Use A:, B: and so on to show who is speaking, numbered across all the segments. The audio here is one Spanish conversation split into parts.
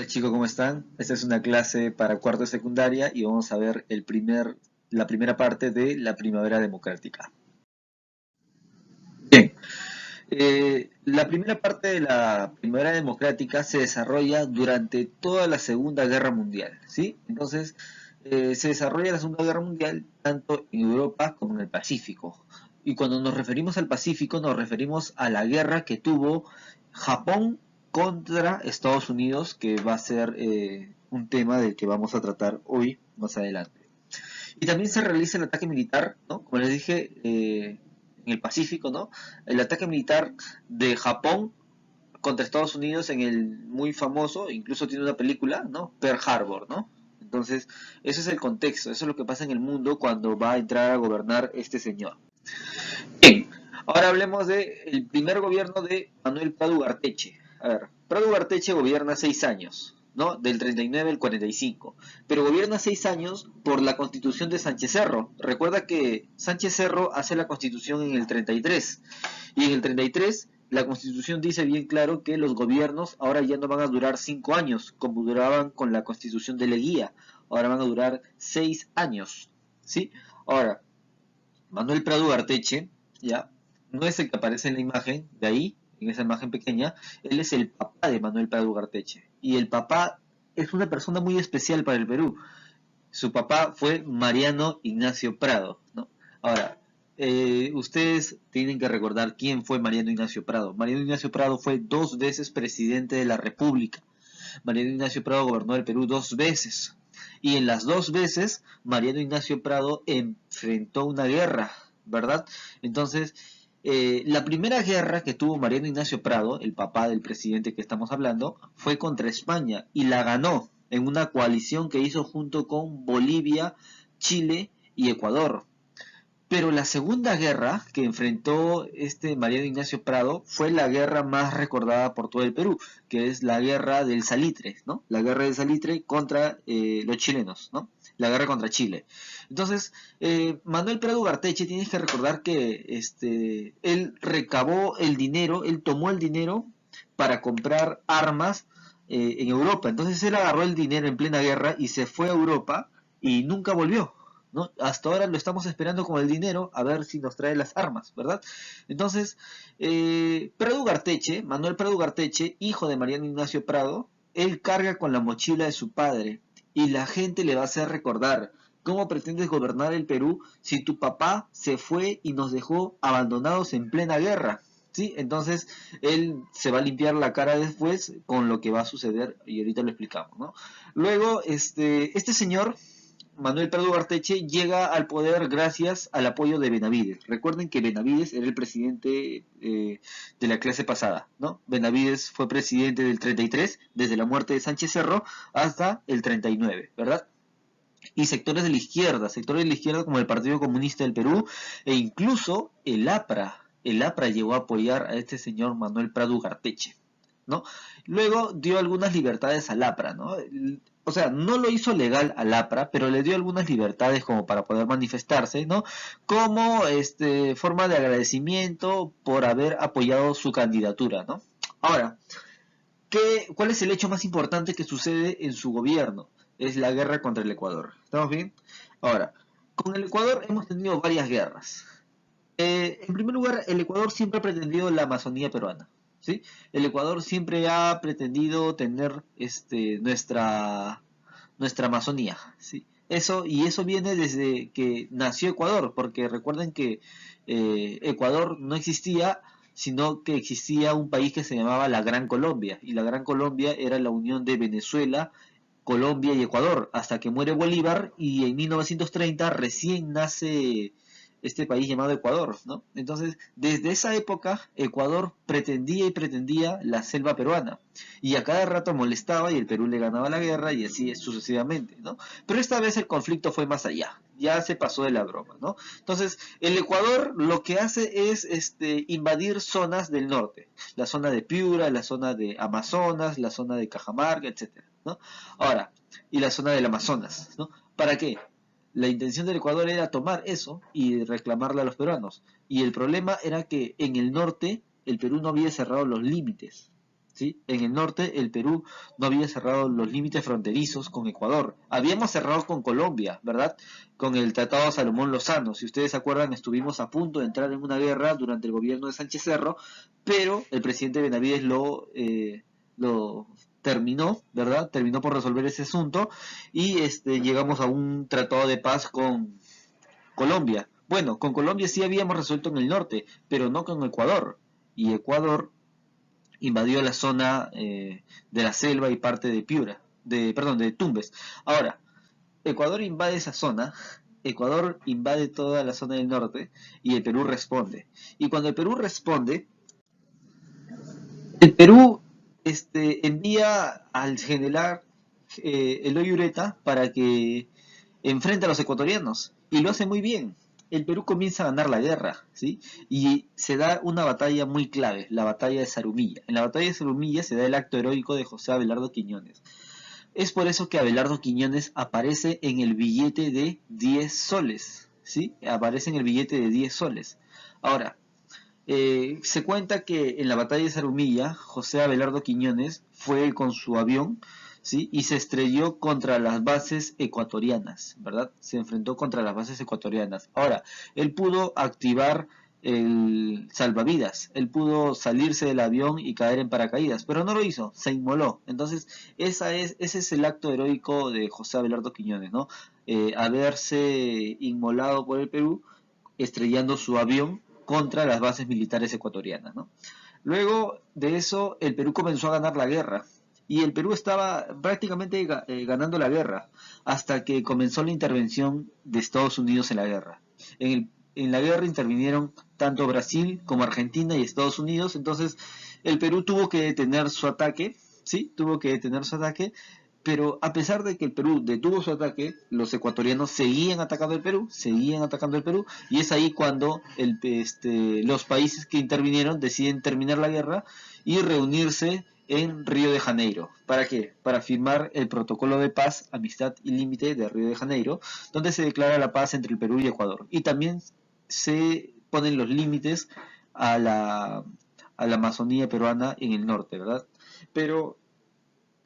A: Hola chicos, ¿cómo están? Esta es una clase para cuarto de secundaria y vamos a ver la primera parte de la primavera democrática. Bien, la primera parte de la primavera democrática se desarrolla durante toda la Segunda Guerra Mundial, ¿sí? Entonces, se desarrolla la Segunda Guerra Mundial tanto en Europa como en el Pacífico. Y cuando nos referimos al Pacífico, nos referimos a la guerra que tuvo Japón contra Estados Unidos, que va a ser un tema del que vamos a tratar hoy más adelante. Y también se realiza el ataque militar, ¿no? Como les dije, en el Pacífico, ¿no? El ataque militar de Japón contra Estados Unidos en el muy famoso, incluso tiene una película, ¿no? Pearl Harbor, ¿no? Entonces, ese es el contexto, eso es lo que pasa en el mundo cuando va a entrar a gobernar este señor. Bien, ahora hablemos del primer gobierno de Manuel Prado Ugarteche. A ver, Prado Ugarteche gobierna 6 años, ¿no? Del 39 al 45. Pero gobierna 6 años por la constitución de Sánchez Cerro. Recuerda que Sánchez Cerro hace la constitución en el 33. Y en el 33 la constitución dice bien claro que los gobiernos ahora ya no van a durar 5 años, como duraban con la constitución de Leguía. Ahora van a durar 6 años, ¿sí? Ahora, Manuel Prado Ugarteche, ya, no es el que aparece en la imagen, de ahí, en esa imagen pequeña, él es el papá de Manuel Prado Ugarteche. Y el papá es una persona muy especial para el Perú. Su papá fue Mariano Ignacio Prado, ¿no? Ahora, ustedes tienen que recordar quién fue Mariano Ignacio Prado. Mariano Ignacio Prado fue 2 veces presidente de la República. Mariano Ignacio Prado gobernó el Perú 2 veces. Y en las 2 veces, Mariano Ignacio Prado enfrentó una guerra, ¿verdad? Entonces, la primera guerra que tuvo Mariano Ignacio Prado, el papá del presidente que estamos hablando, fue contra España y la ganó en una coalición que hizo junto con Bolivia, Chile y Ecuador. Pero la segunda guerra que enfrentó este Mariano Ignacio Prado fue la guerra más recordada por todo el Perú, que es la guerra del Salitre, ¿no? La guerra del Salitre contra los chilenos, ¿no? La guerra contra Chile. Entonces, Manuel Prado Ugarteche, tienes que recordar que él recabó el dinero, él tomó el dinero para comprar armas en Europa. Entonces él agarró el dinero en plena guerra y se fue a Europa y nunca volvió, ¿no? Hasta ahora lo estamos esperando con el dinero a ver si nos trae las armas, ¿verdad? Entonces, Prado Ugarteche, Manuel Prado Ugarteche, hijo de Mariano Ignacio Prado, él carga con la mochila de su padre y la gente le va a hacer recordar cómo pretendes gobernar el Perú si tu papá se fue y nos dejó abandonados en plena guerra. ¿Sí? Entonces él se va a limpiar la cara después con lo que va a suceder y ahorita lo explicamos, ¿no? Luego, este señor Manuel Prado Ugarteche llega al poder gracias al apoyo de Benavides. Recuerden que Benavides era el presidente de la clase pasada, ¿no? Benavides fue presidente del 33, desde la muerte de Sánchez Cerro hasta el 39, ¿verdad? Y sectores de la izquierda como el Partido Comunista del Perú e incluso el APRA llegó a apoyar a este señor Manuel Prado Ugarteche, ¿no? Luego dio algunas libertades al APRA, ¿no? O sea, no lo hizo legal al APRA, pero le dio algunas libertades como para poder manifestarse, ¿no? Como forma de agradecimiento por haber apoyado su candidatura, ¿no? Ahora, ¿cuál es el hecho más importante que sucede en su gobierno? Es la guerra contra el Ecuador. ¿Estamos bien? Ahora, con el Ecuador hemos tenido varias guerras. En primer lugar, el Ecuador siempre ha pretendido la Amazonía peruana, ¿sí? El Ecuador siempre ha pretendido tener nuestra Amazonía, ¿sí? Eso viene desde que nació Ecuador, porque recuerden que Ecuador no existía, sino que existía un país que se llamaba la Gran Colombia, y la Gran Colombia era la unión de Venezuela, Colombia y Ecuador, hasta que muere Bolívar y en 1930 recién nace este país llamado Ecuador, ¿no? Entonces, desde esa época, Ecuador pretendía y pretendía la selva peruana, y a cada rato molestaba y el Perú le ganaba la guerra y así sucesivamente, ¿no? Pero esta vez el conflicto fue más allá, ya se pasó de la broma, ¿no? Entonces, el Ecuador lo que hace es invadir zonas del norte, la zona de Piura, la zona de Amazonas, la zona de Cajamarca, etcétera, ¿no? Ahora, y la zona del Amazonas, ¿no? ¿Para qué? La intención del Ecuador era tomar eso y reclamarle a los peruanos. Y el problema era que en el norte el Perú no había cerrado los límites. ¿sí? En el norte, el Perú no había cerrado los límites fronterizos con Ecuador. Habíamos cerrado con Colombia, ¿verdad? Con el Tratado de Salomón Lozano. Si ustedes se acuerdan, estuvimos a punto de entrar en una guerra durante el gobierno de Sánchez Cerro, pero el presidente Benavides lo terminó, ¿verdad? Terminó por resolver ese asunto y llegamos a un tratado de paz con Colombia. Bueno, con Colombia sí habíamos resuelto en el norte, pero no con Ecuador. Y Ecuador invadió la zona de la selva y parte de Piura, perdón, de Tumbes. Ahora, Ecuador invade esa zona, Ecuador invade toda la zona del norte y el Perú responde. Y cuando el Perú responde, el Perú envía al general Eloy Ureta para que enfrente a los ecuatorianos y lo hace muy bien. El Perú comienza a ganar la guerra, ¿sí? Y se da una batalla muy clave, la batalla de Zarumilla. En la batalla de Zarumilla se da el acto heroico de José Abelardo Quiñones. Es por eso que Abelardo Quiñones aparece en el billete de 10 soles, ¿sí? Aparece en el billete de 10 soles. Ahora, se cuenta que en la batalla de Zarumilla, José Abelardo Quiñones fue con su avión, ¿sí? Y se estrelló contra las bases ecuatorianas, ¿verdad? Se enfrentó contra las bases ecuatorianas. Ahora, él pudo activar el salvavidas, él pudo salirse del avión y caer en paracaídas, pero no lo hizo, se inmoló. Entonces, ese es el acto heroico de José Abelardo Quiñones, ¿no? Haberse inmolado por el Perú estrellando su avión contra las bases militares ecuatorianas, ¿no? Luego de eso, el Perú comenzó a ganar la guerra. Y el Perú estaba prácticamente ganando la guerra hasta que comenzó la intervención de Estados Unidos en la guerra. En la guerra intervinieron tanto Brasil como Argentina y Estados Unidos, entonces el Perú tuvo que detener su ataque, ¿sí? Tuvo que detener su ataque, pero a pesar de que el Perú detuvo su ataque, los ecuatorianos seguían atacando el Perú, y es ahí cuando los países que intervinieron deciden terminar la guerra y reunirse en Río de Janeiro. ¿Para qué? Para firmar el protocolo de paz, amistad y límite de Río de Janeiro, donde se declara la paz entre el Perú y Ecuador. Y también se ponen los límites a la Amazonía peruana en el norte, ¿verdad? Pero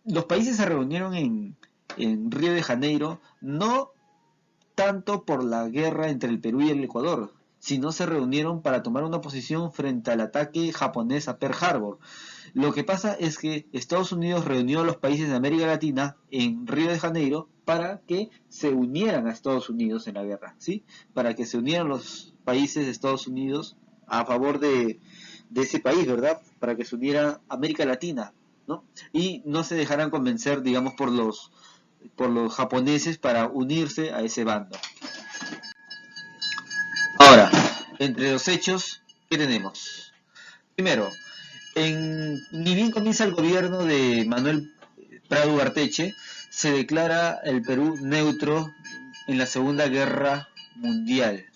A: los países se reunieron en Río de Janeiro no tanto por la guerra entre el Perú y el Ecuador, sino se reunieron para tomar una posición frente al ataque japonés a Pearl Harbor. Lo que pasa es que Estados Unidos reunió a los países de América Latina en Río de Janeiro para que se unieran a Estados Unidos en la guerra, ¿sí? Para que se unieran los países de Estados Unidos a favor de ese país, ¿verdad? Para que se uniera América Latina, ¿no? Y no se dejaran convencer, digamos, por los japoneses para unirse a ese bando. Ahora, entre los hechos, ¿qué tenemos? Primero, ni bien comienza el gobierno de Manuel Prado Ugarteche, se declara el Perú neutro en la Segunda Guerra Mundial.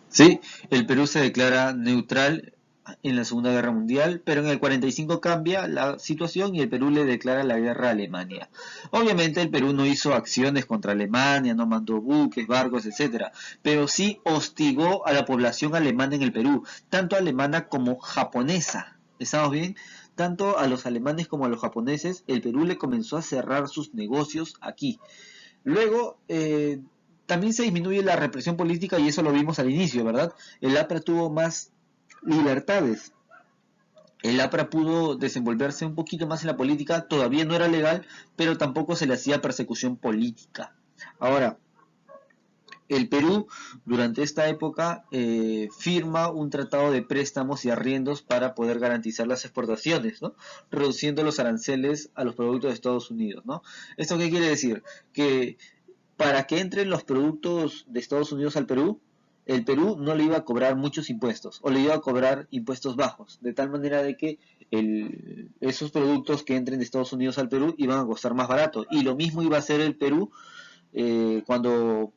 A: ¿Sí? El Perú se declara neutral en la Segunda Guerra Mundial, pero en el 45 cambia la situación y el Perú le declara la guerra a Alemania. Obviamente el Perú no hizo acciones contra Alemania, no mandó buques, barcos, etcétera, pero sí hostigó a la población alemana en el Perú, tanto alemana como japonesa. ¿Estamos bien? Tanto a los alemanes como a los japoneses, el Perú le comenzó a cerrar sus negocios aquí. Luego, también se disminuye la represión política y eso lo vimos al inicio, ¿verdad? El APRA tuvo más libertades. El APRA pudo desenvolverse un poquito más en la política, todavía no era legal, pero tampoco se le hacía persecución política. Ahora, el Perú durante esta época firma un tratado de préstamos y arriendos para poder garantizar las exportaciones, ¿no? Reduciendo los aranceles a los productos de Estados Unidos, ¿no? ¿Esto qué quiere decir? Que para que entren los productos de Estados Unidos al Perú, el Perú no le iba a cobrar muchos impuestos, o le iba a cobrar impuestos bajos, de tal manera de que esos productos que entren de Estados Unidos al Perú iban a costar más barato. Y lo mismo iba a hacer el Perú cuando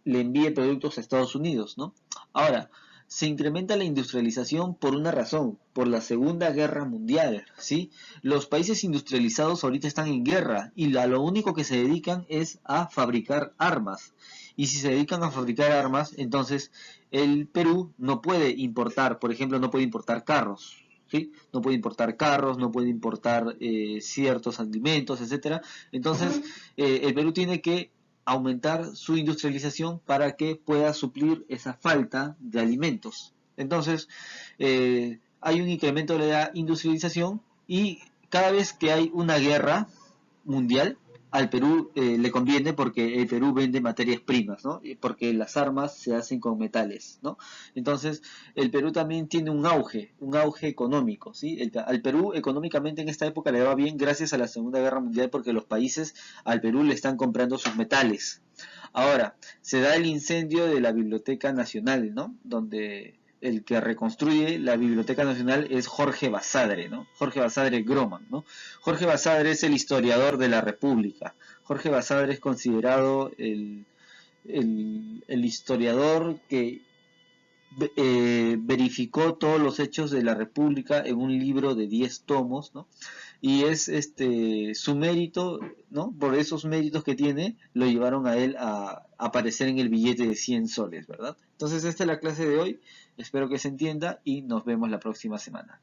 A: le envíe productos a Estados Unidos, ¿no? Ahora, se incrementa la industrialización por una razón, por la Segunda Guerra Mundial, ¿sí? Los países industrializados ahorita están en guerra y a lo único que se dedican es a fabricar armas. Y si se dedican a fabricar armas, entonces el Perú no puede importar, por ejemplo, no puede importar carros, ¿sí? No puede importar carros, no puede importar ciertos alimentos, etcétera. Entonces, el Perú tiene que aumentar su industrialización para que pueda suplir esa falta de alimentos. Entonces, hay un incremento de la industrialización y cada vez que hay una guerra mundial, al Perú le conviene porque el Perú vende materias primas, ¿no? Porque las armas se hacen con metales, ¿no? Entonces, el Perú también tiene un auge económico, ¿sí? Al Perú económicamente en esta época le va bien gracias a la Segunda Guerra Mundial porque los países al Perú le están comprando sus metales. Ahora, se da el incendio de la Biblioteca Nacional, ¿no? Donde el que reconstruye la Biblioteca Nacional es Jorge Basadre, ¿no? Jorge Basadre Groman, ¿no? Jorge Basadre es el historiador de la República. Jorge Basadre es considerado el historiador que verificó todos los hechos de la República en un libro de 10 tomos, ¿no? Y es su mérito, ¿no? Por esos méritos que tiene, lo llevaron a él a aparecer en el billete de 100 soles, ¿verdad? Entonces esta es la clase de hoy, espero que se entienda y nos vemos la próxima semana.